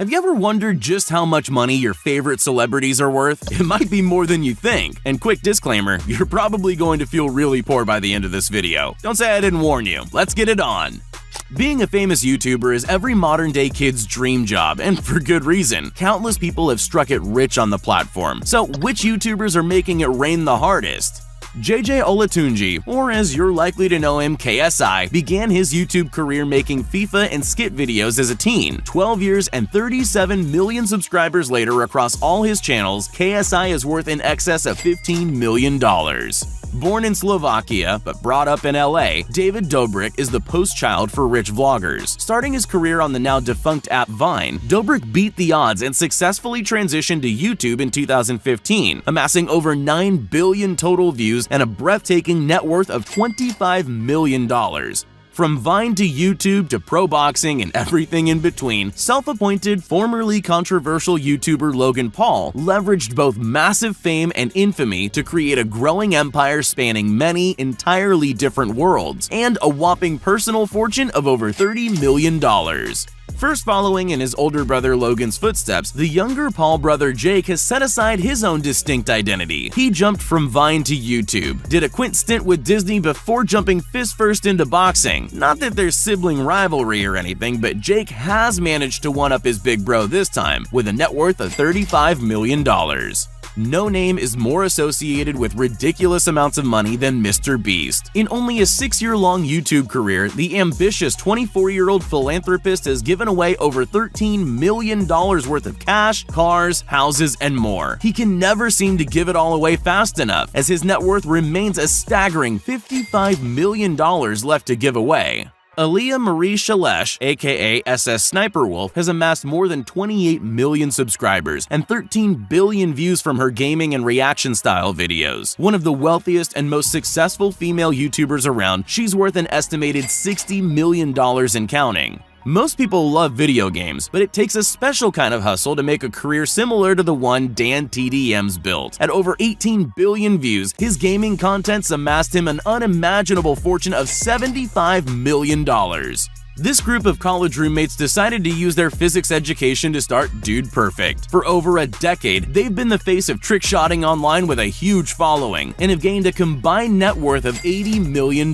Have you ever wondered just how much money your favorite celebrities are worth? It might be more than you think. And quick disclaimer, you're probably going to feel really poor by the end of this video. Don't say I didn't warn you. Let's get it on. Being a famous YouTuber is every modern-day kid's dream job, and for good reason. Countless people have struck it rich on the platform. So which YouTubers are making it rain the hardest? JJ Olatunji, or as you're likely to know him, KSI, began his YouTube career making FIFA and skit videos as a teen. 12 years and 37 million subscribers later across all his channels, KSI is worth in excess of $15 million. Born in Slovakia, but brought up in LA, David Dobrik is the post child for rich vloggers. Starting his career on the now defunct app Vine, Dobrik beat the odds and successfully transitioned to YouTube in 2015, amassing over 9 billion total views and a breathtaking net worth of $25 million. From Vine to YouTube to pro boxing and everything in between, self-appointed, formerly controversial YouTuber Logan Paul leveraged both massive fame and infamy to create a growing empire spanning many entirely different worlds, and a whopping personal fortune of over $30 million. First following in his older brother Logan's footsteps, the younger Paul brother Jake has set aside his own distinct identity. He jumped from Vine to YouTube, did a quick stint with Disney before jumping fist first into boxing. Not that there's sibling rivalry or anything, but Jake has managed to one-up his big bro this time, with a net worth of $35 million. No name is more associated with ridiculous amounts of money than Mr. Beast. In only a 6-year-long YouTube career, the ambitious 24-year-old philanthropist has given away over $13 million worth of cash, cars, houses, and more. He can never seem to give it all away fast enough, as his net worth remains a staggering $55 million left to give away. Aaliyah Marie Shalesh, aka SS Sniper Wolf, has amassed more than 28 million subscribers and 13 billion views from her gaming and reaction-style videos. One of the wealthiest and most successful female YouTubers around, she's worth an estimated $60 million and counting. Most people love video games, but it takes a special kind of hustle to make a career similar to the one Dan TDM's built. At over 18 billion views, his gaming content's amassed him an unimaginable fortune of $75 million. This group of college roommates decided to use their physics education to start Dude Perfect. For over a decade, they've been the face of trick-shotting online with a huge following, and have gained a combined net worth of $80 million.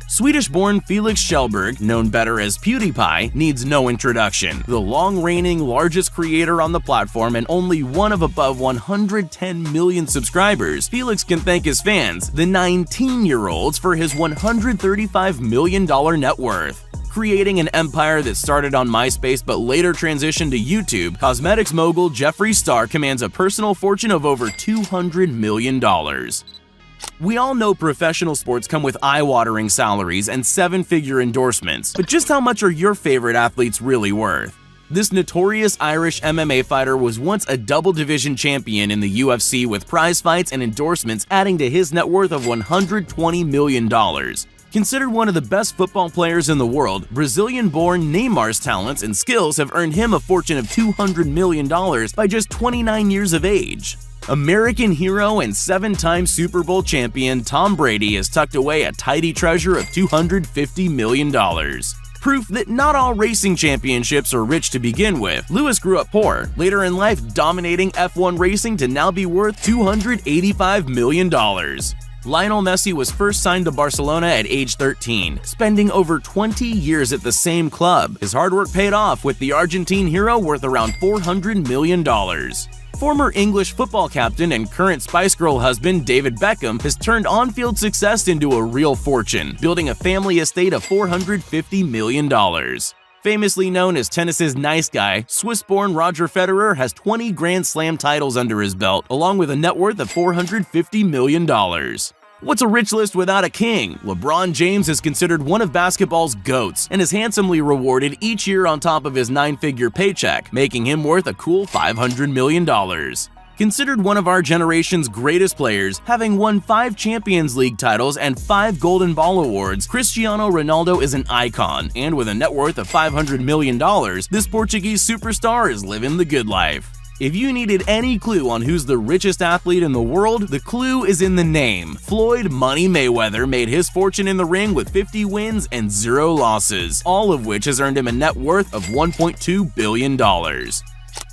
Swedish-born Felix Kjellberg, known better as PewDiePie, needs no introduction. The long-reigning largest creator on the platform and only one of above 110 million subscribers, Felix can thank his fans, the 19-year-olds, for his $135 million net worth. Creating an empire that started on MySpace but later transitioned to YouTube, cosmetics mogul Jeffree Star commands a personal fortune of over $200 million. We all know professional sports come with eye-watering salaries and 7-figure endorsements, but just how much are your favorite athletes really worth? This notorious Irish MMA fighter was once a double-division champion in the UFC, with prize fights and endorsements adding to his net worth of $120 million. Considered one of the best football players in the world, Brazilian-born Neymar's talents and skills have earned him a fortune of $200 million by just 29 years of age. American hero and 7-time Super Bowl champion Tom Brady has tucked away a tidy treasure of $250 million. Proof that not all racing championships are rich to begin with. Lewis grew up poor, later in life dominating F1 racing to now be worth $285 million. Lionel Messi was first signed to Barcelona at age 13, spending over 20 years at the same club. His hard work paid off, with the Argentine hero worth around $400 million. Former English football captain and current Spice Girl husband David Beckham has turned on-field success into a real fortune, building a family estate of $450 million. Famously known as tennis's nice guy, Swiss-born Roger Federer has 20 Grand Slam titles under his belt, along with a net worth of $450 million. What's a rich list without a king? LeBron James is considered one of basketball's GOATs and is handsomely rewarded each year on top of his 9-figure paycheck, making him worth a cool $500 million. Considered one of our generation's greatest players, having won 5 Champions League titles and 5 Golden Ball awards, Cristiano Ronaldo is an icon, and with a net worth of $500 million, this Portuguese superstar is living the good life. If you needed any clue on who's the richest athlete in the world, the clue is in the name. Floyd "Money" Mayweather made his fortune in the ring with 50 wins and 0 losses, all of which has earned him a net worth of $1.2 billion.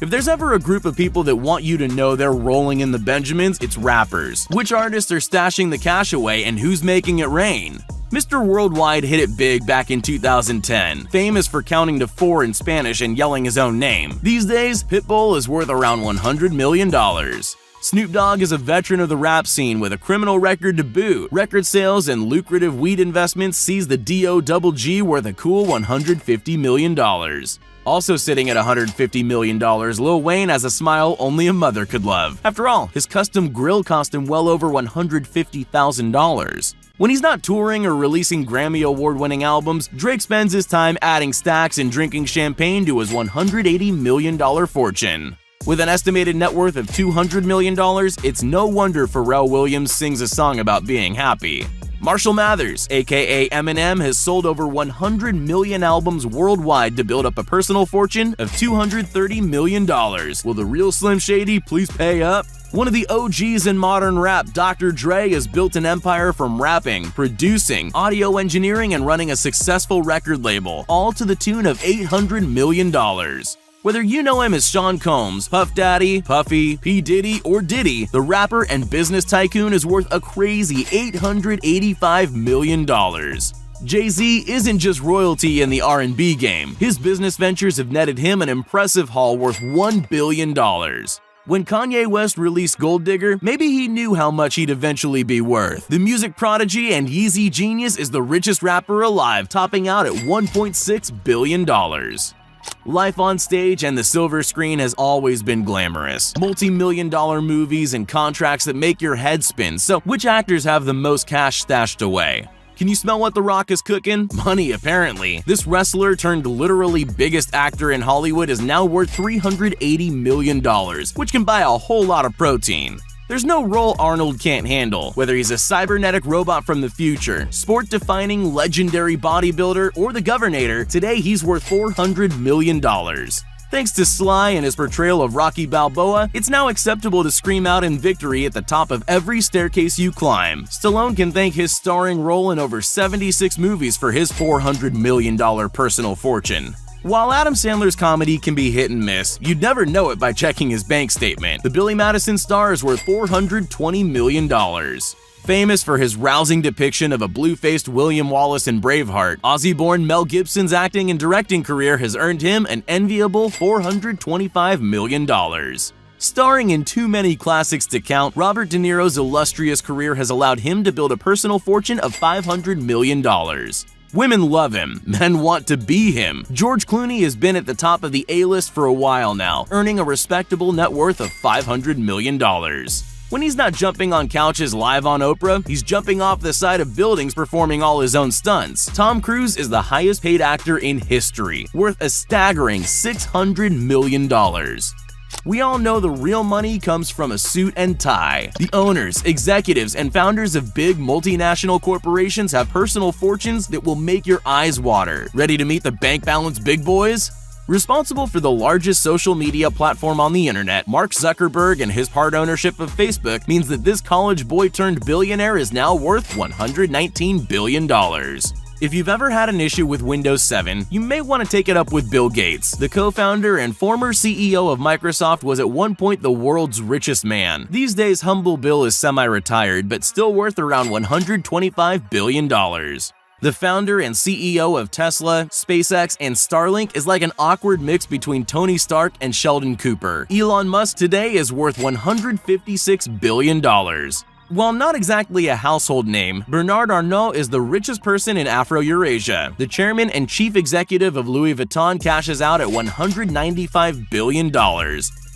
If there's ever a group of people that want you to know they're rolling in the Benjamins, it's rappers. Which artists are stashing the cash away and who's making it rain? Mr. Worldwide hit it big back in 2010, famous for counting to 4 in Spanish and yelling his own name. These days, Pitbull is worth around $100 million. Snoop Dogg is a veteran of the rap scene with a criminal record to boot. Record sales and lucrative weed investments sees the D.O.G.G. worth a cool $150 million. Also sitting at $150 million, Lil Wayne has a smile only a mother could love. After all, his custom grill cost him well over $150,000. When he's not touring or releasing Grammy Award-winning albums, Drake spends his time adding stacks and drinking champagne to his $180 million fortune. With an estimated net worth of $200 million, it's no wonder Pharrell Williams sings a song about being happy. Marshall Mathers, aka Eminem, has sold over 100 million albums worldwide to build up a personal fortune of $230 million. Will the real Slim Shady please pay up? One of the OGs in modern rap, Dr. Dre, has built an empire from rapping, producing, audio engineering, and running a successful record label, all to the tune of $800 million. Whether you know him as Sean Combs, Puff Daddy, Puffy, P. Diddy, or Diddy, the rapper and business tycoon is worth a crazy $885 million. Jay-Z isn't just royalty in the R&B game. His business ventures have netted him an impressive haul worth $1 billion. When Kanye West released Gold Digger, maybe he knew how much he'd eventually be worth. The music prodigy and Yeezy genius is the richest rapper alive, topping out at $1.6 billion. Life on stage and the silver screen has always been glamorous. Multi-million-dollar movies and contracts that make your head spin. So, which actors have the most cash stashed away? Can you smell what The Rock is cooking? Money, apparently. This wrestler turned literally biggest actor in Hollywood is now worth $380 million, which can buy a whole lot of protein. There's no role Arnold can't handle, whether he's a cybernetic robot from the future, sport-defining legendary bodybuilder, or the Governator. Today he's worth $400 million. Thanks to Sly and his portrayal of Rocky Balboa, it's now acceptable to scream out in victory at the top of every staircase you climb. Stallone can thank his starring role in over 76 movies for his $400 million personal fortune. While Adam Sandler's comedy can be hit and miss, you'd never know it by checking his bank statement. The Billy Madison star is worth $420 million. Famous for his rousing depiction of a blue-faced William Wallace in Braveheart, Aussie-born Mel Gibson's acting and directing career has earned him an enviable $425 million. Starring in too many classics to count, Robert De Niro's illustrious career has allowed him to build a personal fortune of $500 million. Women love him, men want to be him. George Clooney has been at the top of the A-list for a while now, earning a respectable net worth of $500 million. When he's not jumping on couches live on Oprah, he's jumping off the side of buildings performing all his own stunts. Tom Cruise is the highest paid actor in history, worth a staggering $600 million. We all know the real money comes from a suit and tie. The owners, executives, and founders of big multinational corporations have personal fortunes that will make your eyes water. Ready to meet the bank balance big boys? Responsible for the largest social media platform on the internet, Mark Zuckerberg and his part ownership of Facebook means that this college boy turned billionaire is now worth $119 billion. If you've ever had an issue with Windows 7, you may want to take it up with Bill Gates. The co-founder and former CEO of Microsoft was at one point the world's richest man. These days, humble Bill is semi-retired, but still worth around $125 billion. The founder and CEO of Tesla, SpaceX, and Starlink is like an awkward mix between Tony Stark and Sheldon Cooper. Elon Musk today is worth $156 billion. While not exactly a household name, Bernard Arnault is the richest person in Afro-Eurasia. The chairman and chief executive of Louis Vuitton cashes out at $195 billion.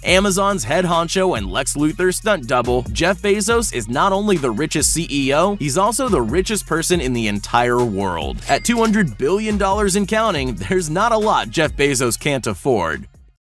Amazon's head honcho and Lex Luthor stunt double, Jeff Bezos is not only the richest CEO, he's also the richest person in the entire world. At $200 billion and counting, there's not a lot Jeff Bezos can't afford.